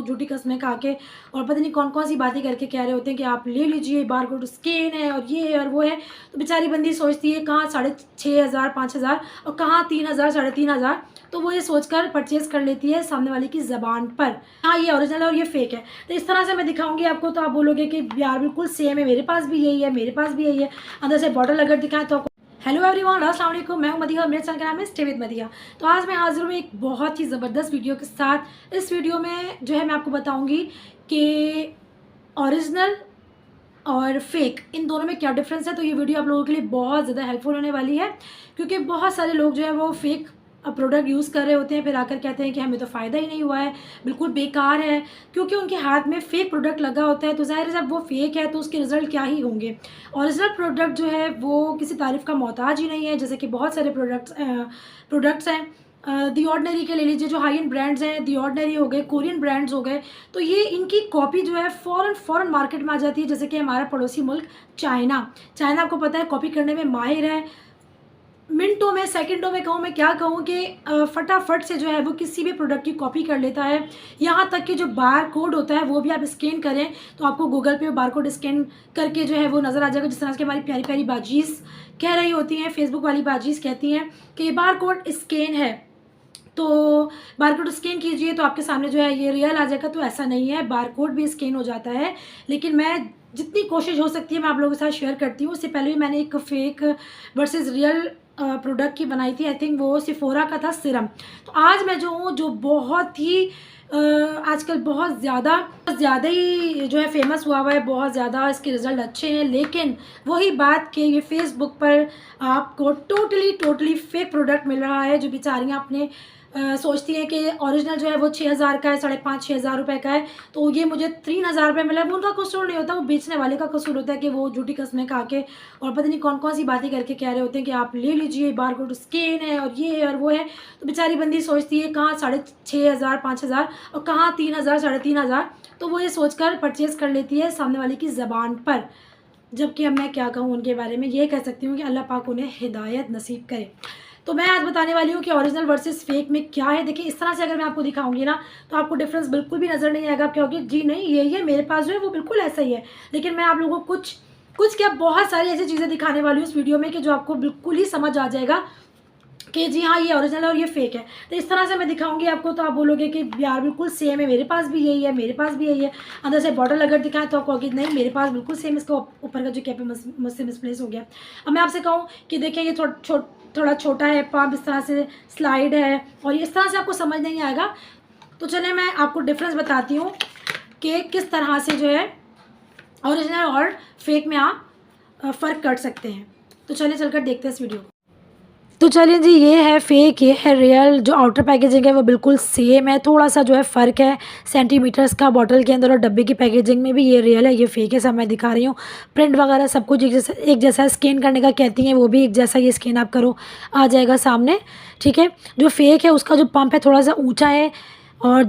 झूठी कस्में खा के और पता नहीं कौन कौन सी बातें करके कह रहे होते हैं कि आप ले लीजिए, बारकोड स्कैन है और ये है और वो है। तो बेचारी बंदी सोचती है कहाँ 6,500 5,000 और कहाँ 3,000 3,500, तो वो ये सोचकर परचेज़ कर लेती है सामने वाले की ज़बान पर, हाँ ये ओरिजिनल है और ये फ़ेक है। तो इस तरह से मैं दिखाऊंगी आपको, तो आप बोलोगे कि यार बिल्कुल सेम है, मेरे पास भी यही है, मेरे पास भी यही है। अंदर से बॉटल अगर दिखाएं तो हेलो एवरीवन, अस्सलाम वालेकुम, मैं हूं मदिहा और मेरे चैनल का नाम है स्टे विद मदिहा। तो आज मैं हाजिर हूँ एक बहुत ही ज़बरदस्त वीडियो के साथ। इस वीडियो में जो है मैं आपको बताऊंगी कि ओरिजिनल और फेक इन दोनों में क्या डिफरेंस है। तो ये वीडियो आप लोगों के लिए बहुत ज़्यादा हेल्पफुल होने वाली है, क्योंकि बहुत सारे लोग जो है वो फेक प्रोडक्ट यूज़ कर रहे होते हैं, फिर आकर कहते हैं कि हमें तो फ़ायदा ही नहीं हुआ है, बिल्कुल बेकार है, क्योंकि उनके हाथ में फ़ेक प्रोडक्ट लगा होता है। तो ज़ाहिर है जब वो फेक है तो उसके रिज़ल्ट क्या ही होंगे। ओरिजिनल प्रोडक्ट जो है वो किसी तारीफ़ का मोहताज ही नहीं है। जैसे कि बहुत सारे प्रोडक्ट्स हैं, दी ऑर्डिनरी के ले लीजिए, जो हाई एंड ब्रांड्स हैं, दी ऑर्डिनरी हो गए, कोरियन ब्रांड्स हो गए, तो ये इनकी कॉपी जो है फ़ौरन मार्केट में आ जाती है। जैसे कि हमारा पड़ोसी मुल्क चाइना आपको पता है कॉपी करने में माहिर है। मिनटों में, सेकंडों में कहूँ, मैं क्या कहूँ कि फटाफट से जो है वो किसी भी प्रोडक्ट की कॉपी कर लेता है। यहाँ तक कि जो बार कोड होता है वो भी आप स्कैन करें तो आपको गूगल पे बार कोड स्कैन करके जो है वो नज़र आ जाएगा। जिस तरह से हमारी प्यारी प्यारी बाजीज़ कह रही होती हैं, फेसबुक वाली बाजीज़ कहती हैं कि बार कोड स्कैन है, तो बारकोड स्कैन कीजिए तो आपके सामने जो है ये रियल आ जाएगा। तो ऐसा नहीं है, बारकोड भी स्कैन हो जाता है, लेकिन मैं जितनी कोशिश हो सकती है मैं आप लोगों के साथ शेयर करती हूँ। उससे पहले भी मैंने एक फ़ेक वर्सेस रियल प्रोडक्ट की बनाई थी, आई थिंक वो सिफोरा का था सिरम। तो आज मैं जो हूँ जो बहुत ही आजकल बहुत ज़्यादा ही जो है फेमस हुआ है, बहुत ज़्यादा इसके रिज़ल्ट अच्छे हैं, लेकिन वही बात कि ये फेसबुक पर आपको टोटली फ़ेक प्रोडक्ट मिल रहा है। जो बेचारियाँ अपने सोचती हैं कि ओरिजिनल जो है वो 6,000 का है, 5,500 रुपये का है, तो ये मुझे 3,000 रुपये मिला। वो उनका कसूर नहीं होता, वो बेचने वाले का कसूर होता है कि वो झूठी कस्में खा के और पता नहीं कौन कौन सी बातें करके कह रहे होते हैं कि आप ले लीजिए, बारकोड स्कैन है और ये है और वो है। तो बेचारी बंदी सोचती है कहाँ 6,500 5,000 और कहाँ 3,000 3,500, तो वो ये सोचकर परचेज़ कर लेती है सामने वाले की ज़बान पर। जबकि अब मैं क्या कहूँ उनके बारे में, ये कह सकती हूँ कि अल्लाह पाक उन्हें हिदायत नसीब करे। तो मैं आज बताने वाली हूँ कि ओरिजिनल वर्सेस फेक में क्या है। देखिए इस तरह से अगर मैं आपको दिखाऊंगी ना तो आपको डिफरेंस बिल्कुल भी नज़र नहीं आएगा। क्योंकि जी नहीं, यही है मेरे पास जो है वो बिल्कुल ऐसा ही है, लेकिन मैं आप लोगों को कुछ क्या बहुत सारी ऐसी चीज़ें दिखाने वाली हूँ इस वीडियो में कि जो आपको बिल्कुल ही समझ आ जाएगा कि जी हाँ ये ओरिजिनल है और ये फेक है। तो इस तरह से मैं दिखाऊंगी आपको, तो आप बोलोगे कि यार बिल्कुल सेम है, मेरे पास भी यही है, मेरे पास भी यही है। अंदर से बॉटल अगर दिखाएं तो आपको कहोगे नहीं मेरे पास बिल्कुल सेम, इसका ऊपर का जो कैप है मुझसे मिसप्लेस हो गया। अब मैं आपसे कहूँ कि देखिए ये थोड़ा छोटा है, पंप इस तरह से स्लाइड है और इस तरह से आपको समझ नहीं आएगा। तो चलिए मैं आपको डिफरेंस बताती हूँ कि किस तरह से जो है ओरिजिनल और फेक में आप फ़र्क कर सकते हैं। तो चलिए चलकर देखते हैं इस वीडियो को। तो चलिए जी, ये है फेक, ये है रियल। जो आउटर पैकेजिंग है वो बिल्कुल सेम है, थोड़ा सा जो है फ़र्क है सेंटीमीटर्स का बॉटल के अंदर और डब्बे की पैकेजिंग में भी। ये रियल है, ये फेक है, सब मैं दिखा रही हूँ। प्रिंट वगैरह सब कुछ एक जैसा स्कैन करने का कहती हैं, वो भी एक जैसा ये स्कैन आप करो आ जाएगा सामने, ठीक है। जो फेक है उसका जो पंप है थोड़ा सा ऊँचा है और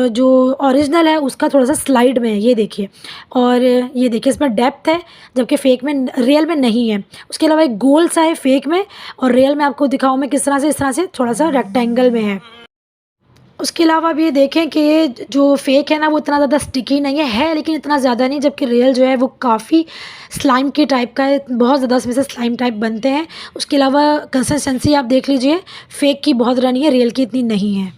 जो ओरिजिनल है उसका थोड़ा सा स्लाइड में है, ये देखिए। और ये देखिए इसमें डेप्थ है, जबकि फ़ेक में रियल में नहीं है। उसके अलावा एक गोल सा है फ़ेक में, और रियल में आपको दिखाऊँ मैं किस तरह से, इस तरह से थोड़ा सा रेक्टेंगल में है। उसके अलावा अब ये देखें कि ये जो फ़ेक है ना वो इतना ज़्यादा स्टिकी नहीं है, लेकिन इतना ज़्यादा नहीं, जबकि रियल जो है वो काफ़ी स्लाइम के टाइप का है, बहुत ज़्यादा इसमें से स्लाइम टाइप बनते हैं। उसके अलावा कंसिस्टेंसी आप देख लीजिए, फ़ेक की बहुत रनी है, रियल की इतनी नहीं है।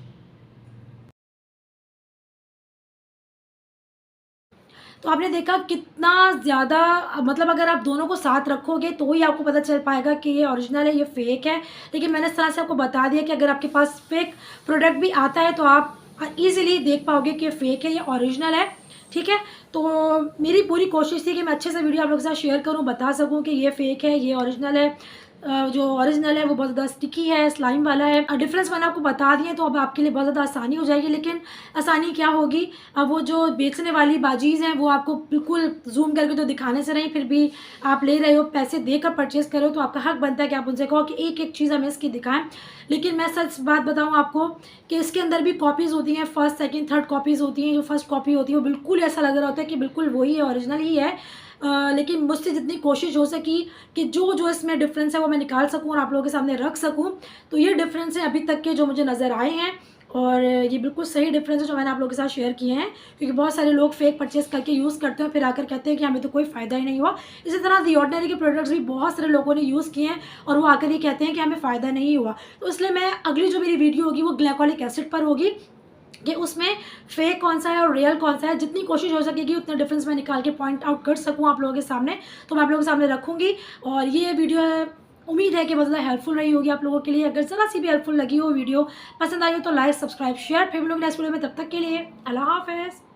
तो आपने देखा कितना ज़्यादा, मतलब अगर आप दोनों को साथ रखोगे तो ही आपको पता चल पाएगा कि ये ओरिजिनल है, ये फ़ेक है। लेकिन मैंने इस तरह से आपको बता दिया कि अगर आपके पास फ़ेक प्रोडक्ट भी आता है तो आप ईज़िली देख पाओगे कि ये फ़ेक है, ये ओरिजिनल है, ठीक है। तो मेरी पूरी कोशिश थी कि मैं अच्छे से वीडियो आप लोगों के साथ शेयर करूँ, बता सकूँ कि ये फ़ेक है, ये ओरिजिनल है। जो ओरिजिनल है वो बहुत ज़्यादा स्टिकी है, स्लाइम वाला है। डिफरेंस मैंने आपको बता दिए, तो अब आपके लिए बहुत ज़्यादा आसानी हो जाएगी। लेकिन आसानी क्या होगी, अब वो जो बेचने वाली बाजीज़ हैं वो आपको बिल्कुल जूम करके तो दिखाने से नहीं, फिर भी आप ले रहे हो, पैसे देकर परचेज़ कर रहे हो, तो आपका हक बनता है कि आप उनसे कहो कि एक एक चीज़ हमें इसकी दिखाएं। लेकिन मैं सच बात बताऊँ आपको कि इसके अंदर भी कॉपीज़ होती हैं, फर्स्ट सेकंड थर्ड कॉपीज़ होती हैं। जो फर्स्ट कॉपी होती है वो बिल्कुल ऐसा लग रहा होता है कि बिल्कुल वही है, ओरिजिनल ही है। लेकिन मुझसे जितनी कोशिश हो सकी कि जो इसमें डिफरेंस है वो मैं निकाल सकूँ और आप लोगों के सामने रख सकूँ। तो ये डिफरेंस है अभी तक के जो मुझे नज़र आए हैं, और ये बिल्कुल सही डिफरेंस है जो मैंने आप लोगों के साथ शेयर किए हैं, क्योंकि बहुत सारे लोग फेक परचेस करके यूज़ करते हैं, फिर आकर कहते हैं कि हमें तो कोई फ़ायदा ही नहीं हुआ। इसी तरह दी ऑर्डिनरी के प्रोडक्ट्स भी बहुत सारे लोगों ने यूज़ किए हैं और वो आकर ये कहते हैं कि हमें फ़ायदा नहीं हुआ। तो इसलिए मैं अगली जो मेरी वीडियो होगी वो ग्लाइकोलिक एसिड पर होगी कि उसमें फेक कौन सा है और रियल कौन सा है। जितनी कोशिश हो सकेगी उतना डिफरेंस मैं निकाल के पॉइंट आउट कर सकूँ आप लोगों के सामने, तो मैं आप लोगों के सामने रखूँगी। और ये वीडियो है, उम्मीद है कि बहुत ज़्यादा हेल्पफुल रही होगी आप लोगों के लिए। अगर ज़रा सी भी हेल्पफुल लगी हो वीडियो, पसंद आई हो तो लाइक, सब्सक्राइब, शेयर। फिर हम लोग नेक्स्ट वीडियो में, तब तक के लिए अल्लाह हाफ़िज़।